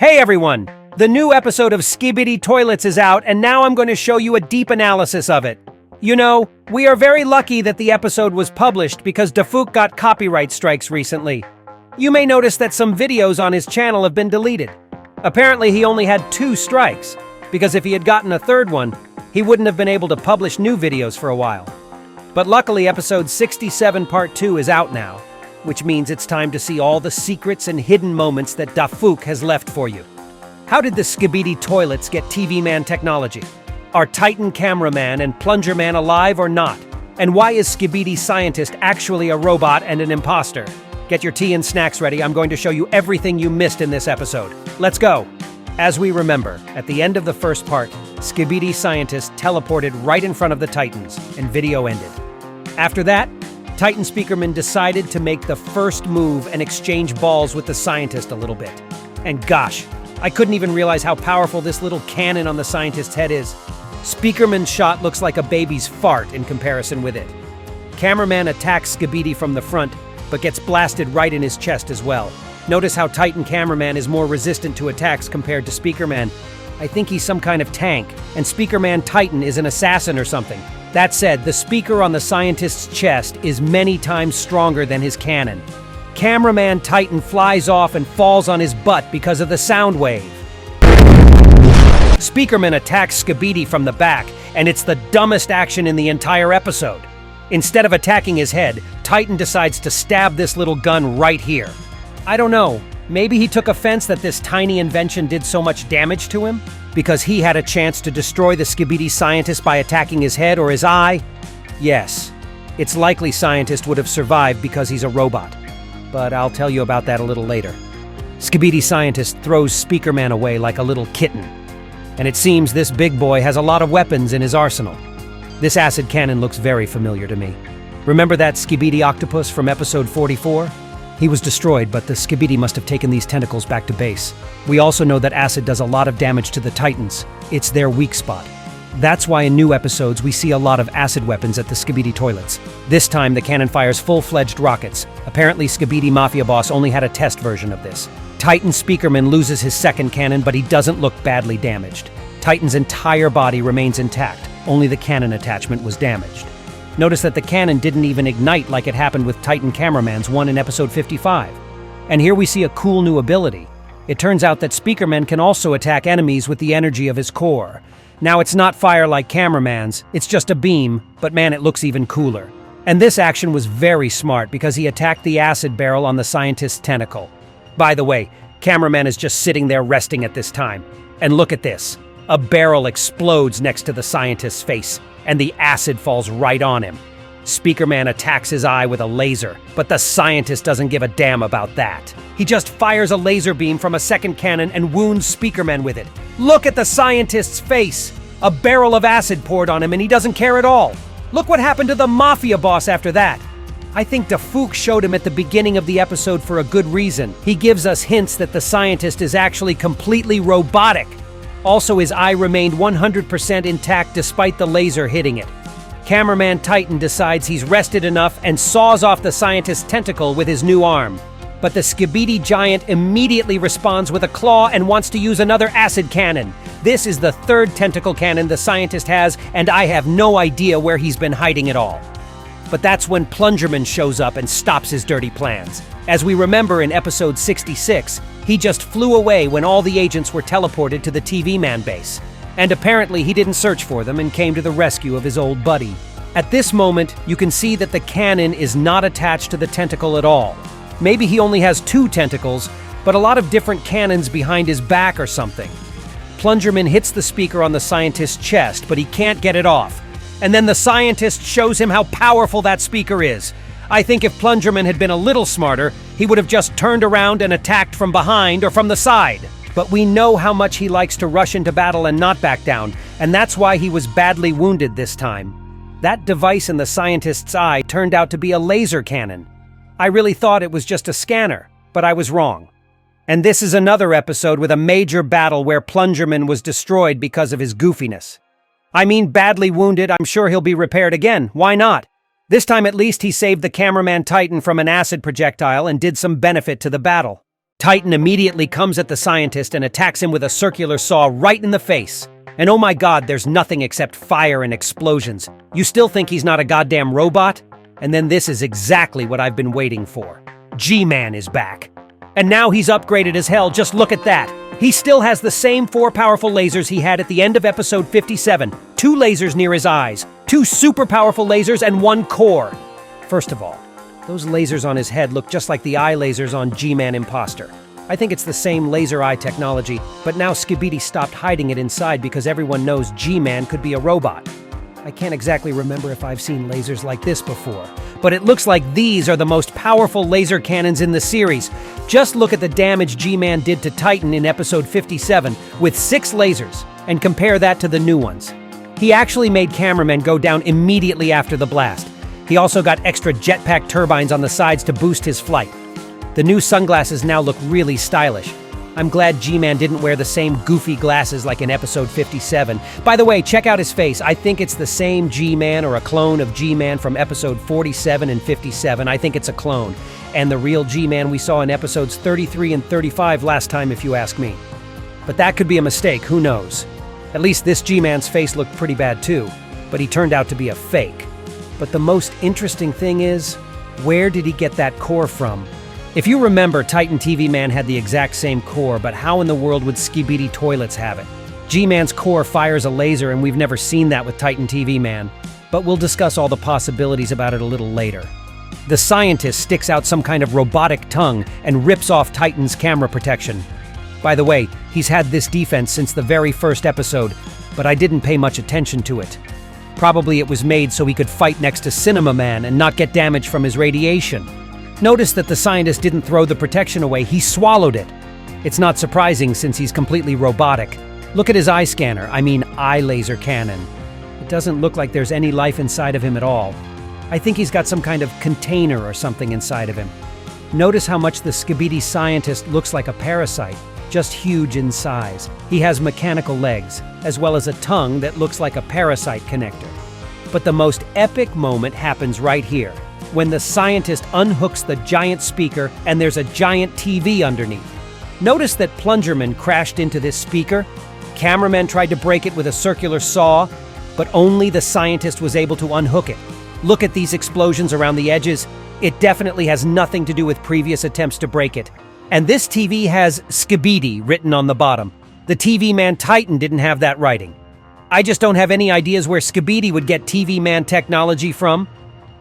Hey everyone! The new episode of Skibidi Toilets is out, and now I'm going to show you a deep analysis of it. You know, we are very lucky that the episode was published because Dafook got copyright strikes recently. You may notice that some videos on his channel have been deleted. Apparently he only had 2 strikes, because if he had gotten a third one, he wouldn't have been able to publish new videos for a while. But luckily episode 67 part 2 is out now, which means it's time to see all the secrets and hidden moments that Dafook has left for you. How did the Skibidi Toilets get TV Man technology? Are Titan Cameraman and Plunger Man alive or not? And why is Skibidi Scientist actually a robot and an imposter? Get your tea and snacks ready, I'm going to show you everything you missed in this episode. Let's go! As we remember, at the end of the first part, Skibidi Scientist teleported right in front of the Titans, and video ended. After that, Titan Speakerman decided to make the first move and exchange balls with the Scientist a little bit. And gosh, I couldn't even realize how powerful this little cannon on the Scientist's head is. Speakerman's shot looks like a baby's fart in comparison with it. Cameraman attacks Skibidi from the front, but gets blasted right in his chest as well. Notice how Titan Cameraman is more resistant to attacks compared to Speakerman. I think he's some kind of tank, and Speakerman Titan is an assassin or something. That said, the speaker on the Scientist's chest is many times stronger than his cannon. Cameraman Titan flies off and falls on his butt because of the sound wave. Speakerman attacks Skibidi from the back, and it's the dumbest action in the entire episode. Instead of attacking his head, Titan decides to stab this little gun right here. I don't know, maybe he took offense that this tiny invention did so much damage to him? Because he had a chance to destroy the Skibidi Scientist by attacking his head or his eye? Yes, it's likely Scientist would have survived because he's a robot. But I'll tell you about that a little later. Skibidi Scientist throws Speakerman away like a little kitten. And it seems this big boy has a lot of weapons in his arsenal. This acid cannon looks very familiar to me. Remember that Skibidi octopus from episode 44? He was destroyed, but the Skibidi must have taken these tentacles back to base. We also know that acid does a lot of damage to the Titans. It's their weak spot. That's why in new episodes we see a lot of acid weapons at the Skibidi Toilets. This time the cannon fires full-fledged rockets. Apparently Skibidi Mafia boss only had a test version of this. Titan Speakerman loses his second cannon, but he doesn't look badly damaged. Titan's entire body remains intact, only the cannon attachment was damaged. Notice that the cannon didn't even ignite like it happened with Titan Cameraman's one in episode 55. And here we see a cool new ability. It turns out that Speakerman can also attack enemies with the energy of his core. Now it's not fire like Cameraman's, it's just a beam, but man, it looks even cooler. And this action was very smart because he attacked the acid barrel on the Scientist's tentacle. By the way, Cameraman is just sitting there resting at this time. And look at this. A barrel explodes next to the Scientist's face, and the acid falls right on him. Speakerman attacks his eye with a laser, but the Scientist doesn't give a damn about that. He just fires a laser beam from a second cannon and wounds Speakerman with it. Look at the Scientist's face! A barrel of acid poured on him and he doesn't care at all. Look what happened to the Mafia boss after that. I think Dafook showed him at the beginning of the episode for a good reason. He gives us hints that the Scientist is actually completely robotic. Also, his eye remained 100% intact despite the laser hitting it. Cameraman Titan decides he's rested enough and saws off the Scientist's tentacle with his new arm. But the Skibidi giant immediately responds with a claw and wants to use another acid cannon. This is the third tentacle cannon the Scientist has, and I have no idea where he's been hiding it all. But that's when Plungerman shows up and stops his dirty plans. As we remember in episode 66, he just flew away when all the agents were teleported to the TV Man base. And apparently he didn't search for them and came to the rescue of his old buddy. At this moment, you can see that the cannon is not attached to the tentacle at all. Maybe he only has 2 tentacles, but a lot of different cannons behind his back or something. Plungerman hits the speaker on the Scientist's chest, but he can't get it off. And then the Scientist shows him how powerful that speaker is. I think if Plungerman had been a little smarter, he would have just turned around and attacked from behind or from the side. But we know how much he likes to rush into battle and not back down, and that's why he was badly wounded this time. That device in the Scientist's eye turned out to be a laser cannon. I really thought it was just a scanner, but I was wrong. And this is another episode with a major battle where Plungerman was destroyed because of his goofiness. I mean, badly wounded, I'm sure he'll be repaired again. Why not? This time at least he saved the Cameraman Titan from an acid projectile and did some benefit to the battle. Titan immediately comes at the scientist and attacks him with a circular saw right in the face. And oh my god, there's nothing except fire and explosions. You still think he's not a goddamn robot? And then this is exactly what I've been waiting for. G-Man is back. And now he's upgraded as hell, just look at that. He still has the same 4 powerful lasers he had at the end of episode 57. 2 lasers near his eyes, 2 super powerful lasers, and 1 core. First of all, those lasers on his head look just like the eye lasers on G-Man Imposter. I think it's the same laser eye technology, but now Skibidi stopped hiding it inside because everyone knows G-Man could be a robot. I can't exactly remember if I've seen lasers like this before, but it looks like these are the most powerful laser cannons in the series. Just look at the damage G-Man did to Titan in episode 57 with 6 lasers, and compare that to the new ones. He actually made Cameraman go down immediately after the blast. He also got extra jetpack turbines on the sides to boost his flight. The new sunglasses now look really stylish. I'm glad G-Man didn't wear the same goofy glasses like in episode 57. By the way, check out his face. I think it's the same G-Man or a clone of G-Man from episode 47 and 57. I think it's a clone. And the real G-Man we saw in episodes 33 and 35 last time, if you ask me. But that could be a mistake, who knows? At least this G-Man's face looked pretty bad too, but he turned out to be a fake. But the most interesting thing is, where did he get that core from? If you remember, Titan TV Man had the exact same core, but how in the world would Skibidi toilets have it? G-Man's core fires a laser, and we've never seen that with Titan TV Man. But we'll discuss all the possibilities about it a little later. The scientist sticks out some kind of robotic tongue and rips off Titan's camera protection. By the way, he's had this defense since the very first episode, but I didn't pay much attention to it. Probably it was made so he could fight next to Cinemaman and not get damage from his radiation. Notice that the scientist didn't throw the protection away, he swallowed it. It's not surprising since he's completely robotic. Look at his eye scanner, eye laser cannon. It doesn't look like there's any life inside of him at all. I think he's got some kind of container or something inside of him. Notice how much the Skibidi scientist looks like a parasite, just huge in size. He has mechanical legs, as well as a tongue that looks like a parasite connector. But the most epic moment happens right here, when the scientist unhooks the giant speaker and there's a giant TV underneath. Notice that Plungerman crashed into this speaker. Cameraman tried to break it with a circular saw, but only the scientist was able to unhook it. Look at these explosions around the edges. It definitely has nothing to do with previous attempts to break it. And this TV has Skibidi written on the bottom. The TV Man Titan didn't have that writing. I just don't have any ideas where Skibidi would get TV Man technology from.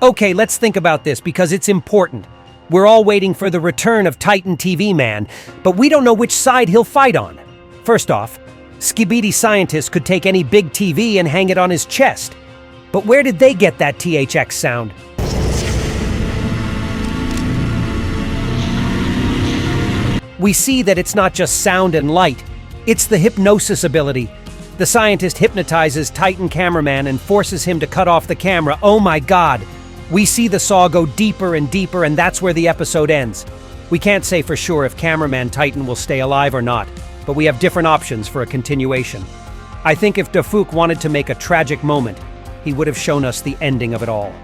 Okay, let's think about this because it's important. We're all waiting for the return of Titan TV Man, but we don't know which side he'll fight on. First off, Skibidi scientists could take any big TV and hang it on his chest. But where did they get that THX sound? We see that it's not just sound and light, it's the hypnosis ability. The scientist hypnotizes Titan Cameraman and forces him to cut off the camera. Oh my god! We see the saw go deeper and deeper, and that's where the episode ends. We can't say for sure if Cameraman Titan will stay alive or not, but we have different options for a continuation. I think if Dafuk wanted to make a tragic moment, he would have shown us the ending of it all.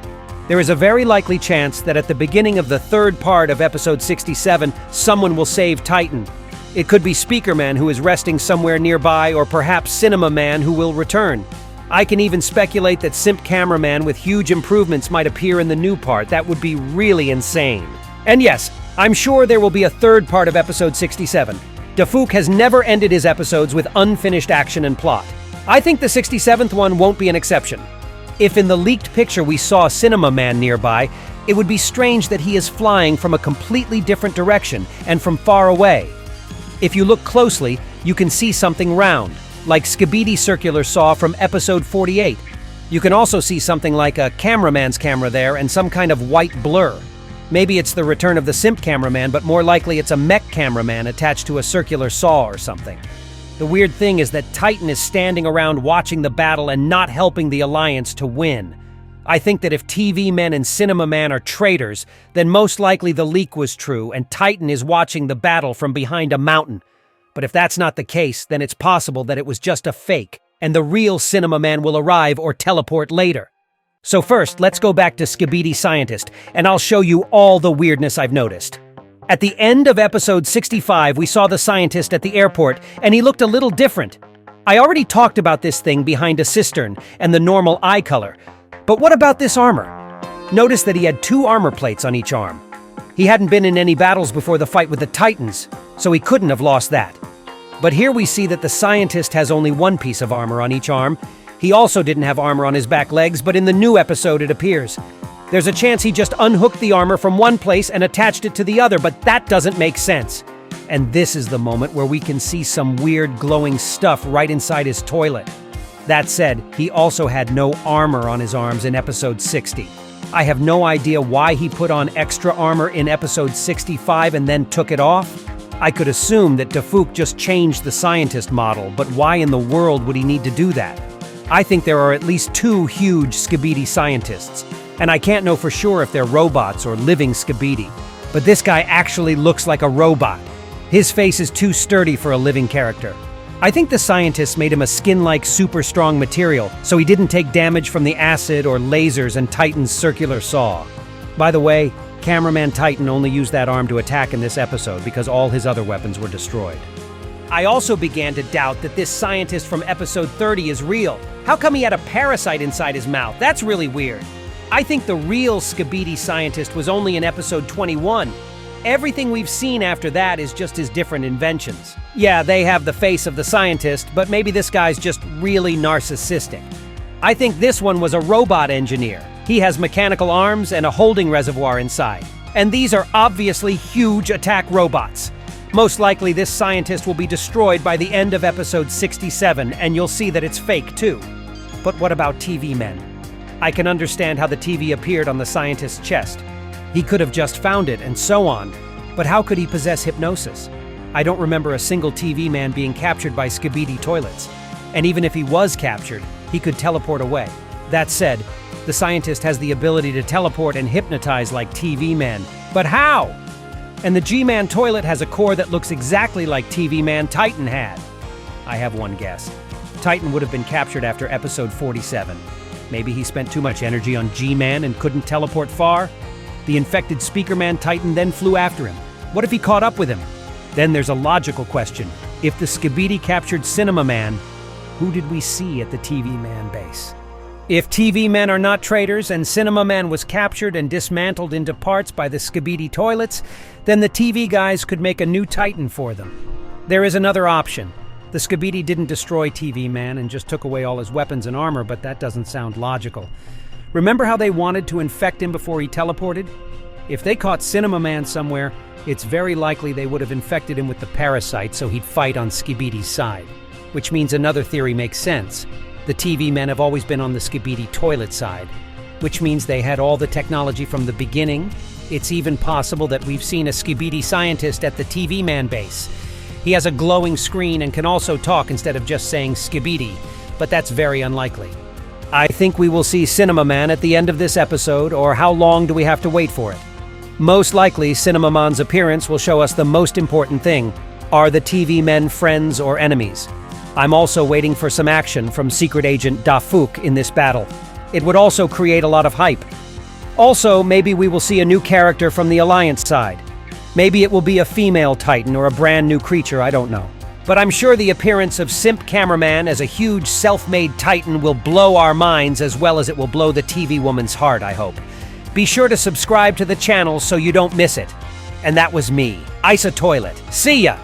There is a very likely chance that at the beginning of the 3rd part of episode 67, someone will save Titan. It could be Speakerman who is resting somewhere nearby, or perhaps Cinemaman who will return. I can even speculate that Simp Cameraman with huge improvements might appear in the new part. That would be really insane. And yes, I'm sure there will be a 3rd part of episode 67. Dafuk has never ended his episodes with unfinished action and plot. I think the 67th one won't be an exception. If in the leaked picture we saw Cinemaman nearby, it would be strange that he is flying from a completely different direction and from far away. If you look closely, you can see something round, like Skibidi circular saw from episode 48. You can also see something like a cameraman's camera there and some kind of white blur. Maybe it's the return of the Simp Cameraman, but more likely it's a mech cameraman attached to a circular saw or something. The weird thing is that Titan is standing around watching the battle and not helping the Alliance to win. I think that if TV Men and Cinemaman are traitors, then most likely the leak was true and Titan is watching the battle from behind a mountain. But if that's not the case, then it's possible that it was just a fake, and the real Cinemaman will arrive or teleport later. So first, let's go back to Skibidi Scientist, and I'll show you all the weirdness I've noticed. At the end of episode 65, we saw the scientist at the airport, and he looked a little different. I already talked about this thing behind a cistern and the normal eye color. But what about this armor? Notice that he had 2 armor plates on each arm. He hadn't been in any battles before the fight with the Titans, so he couldn't have lost that. But here we see that the scientist has only 1 piece of armor on each arm. He also didn't have armor on his back legs, but in the new episode it appears. There's a chance he just unhooked the armor from one place and attached it to the other, but that doesn't make sense. And this is the moment where we can see some weird glowing stuff right inside his toilet. That said, he also had no armor on his arms in episode 60. I have no idea why he put on extra armor in episode 65 and then took it off. I could assume that Dafuk just changed the scientist model, but why in the world would he need to do that? I think there are at least 2 huge Skibidi scientists, and I can't know for sure if they're robots or living Skibidi. But this guy actually looks like a robot. His face is too sturdy for a living character. I think the scientists made him a skin-like super strong material, so he didn't take damage from the acid or lasers and Titan's circular saw. By the way, Cameraman Titan only used that arm to attack in this episode because all his other weapons were destroyed. I also began to doubt that this scientist from episode 30 is real. How come he had a parasite inside his mouth? That's really weird. I think the real Skibidi scientist was only in episode 21. Everything we've seen after that is just his different inventions. Yeah, they have the face of the scientist, but maybe this guy's just really narcissistic. I think this one was a robot engineer. He has mechanical arms and a holding reservoir inside. And these are obviously huge attack robots. Most likely this scientist will be destroyed by the end of episode 67, and you'll see that it's fake too. But what about TV men? I can understand how the TV appeared on the scientist's chest. He could have just found it and so on. But how could he possess hypnosis? I don't remember a single TV man being captured by Skibidi toilets. And even if he was captured, he could teleport away. That said, the scientist has the ability to teleport and hypnotize like TV men. But how? And the G-Man toilet has a core that looks exactly like TV man Titan had. I have one guess. Titan would have been captured after episode 47. Maybe he spent too much energy on G-Man and couldn't teleport far? The infected Speakerman Titan then flew after him. What if he caught up with him? Then there's a logical question. If the Skibidi captured Cinemaman, who did we see at the TV Man base? If TV men are not traitors and Cinemaman was captured and dismantled into parts by the Skibidi toilets, then the TV guys could make a new Titan for them. There is another option. The Skibidi didn't destroy TV Man and just took away all his weapons and armor, but that doesn't sound logical. Remember how they wanted to infect him before he teleported? If they caught Cinemaman somewhere, it's very likely they would have infected him with the parasite so he'd fight on Skibidi's side. Which means another theory makes sense. The TV men have always been on the Skibidi toilet side, which means they had all the technology from the beginning. It's even possible that we've seen a Skibidi scientist at the TV man base. He has a glowing screen and can also talk instead of just saying Skibidi, but that's very unlikely. I think we will see Cinemaman at the end of this episode, or how long do we have to wait for it? Most likely, Cinemaman's appearance will show us the most important thing. Are the TV men friends or enemies? I'm also waiting for some action from Secret Agent Dafuk in this battle. It would also create a lot of hype. Also, maybe we will see a new character from the Alliance side. Maybe it will be a female Titan or a brand new creature, I don't know. But I'm sure the appearance of Simp Cameraman as a huge self-made Titan will blow our minds as well as it will blow the TV woman's heart, I hope. Be sure to subscribe to the channel so you don't miss it. And that was me, Isa Toilet. See ya!